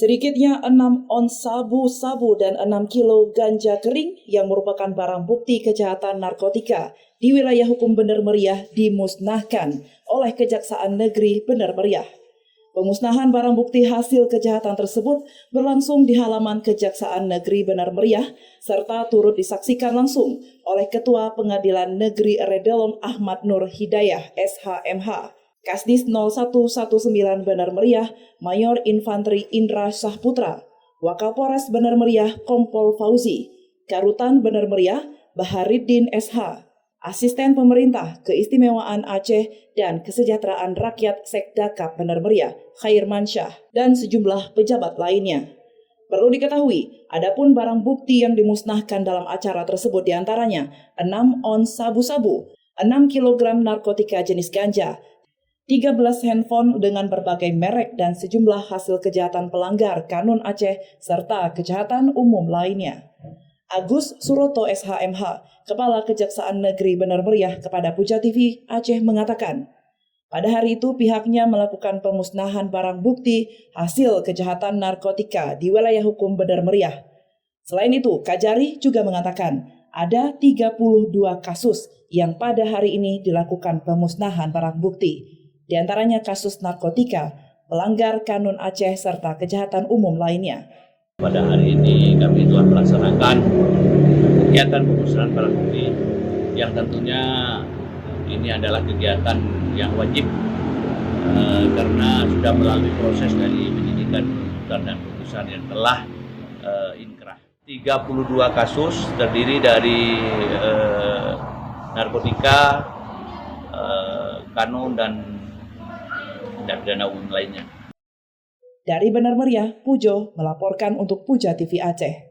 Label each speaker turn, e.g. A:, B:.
A: Sedikitnya 6 ons sabu-sabu dan 6 kilo ganja kering yang merupakan barang bukti kejahatan narkotika di wilayah hukum Bener Meriah dimusnahkan oleh Kejaksaan Negeri Bener Meriah. Pemusnahan barang bukti hasil kejahatan tersebut berlangsung di halaman Kejaksaan Negeri Bener Meriah serta turut disaksikan langsung oleh Ketua Pengadilan Negeri Redelong Ahmad Nur Hidayah SHMH. Kasdis 0119 Bener Meriah, Mayor Infanteri Indra Sahputra, Wakapolres Bener Meriah Kompol Fauzi, Karutan Bener Meriah Bahariddin SH, Asisten Pemerintah Keistimewaan Aceh dan Kesejahteraan Rakyat Sekdakap Bener Meriah Khairman Syah, dan sejumlah pejabat lainnya. Perlu diketahui, adapun barang bukti yang dimusnahkan dalam acara tersebut diantaranya 6 ons sabu-sabu, 6 kg narkotika jenis ganja, 13 handphone dengan berbagai merek dan sejumlah hasil kejahatan pelanggar Kanun Aceh serta kejahatan umum lainnya. Agus Suroto SHMH, Kepala Kejaksaan Negeri Bener Meriah kepada Puja TV Aceh mengatakan, pada hari itu pihaknya melakukan pemusnahan barang bukti hasil kejahatan narkotika di wilayah hukum Bener Meriah. Selain itu, Kajari juga mengatakan ada 32 kasus yang pada hari ini dilakukan pemusnahan barang bukti. Di antaranya kasus narkotika, pelanggar Kanun Aceh, serta kejahatan umum lainnya.
B: Pada hari ini kami telah melaksanakan kegiatan pemusnahan barang bukti yang tentunya ini adalah kegiatan yang wajib karena sudah melalui proses dari penyidikan, penuntutan, dan putusan yang telah inkrah. 32 kasus terdiri dari narkotika, kanun, dan pidana umum lainnya.
A: Dari Bener Meriah, Pujo melaporkan untuk Puja TV Aceh.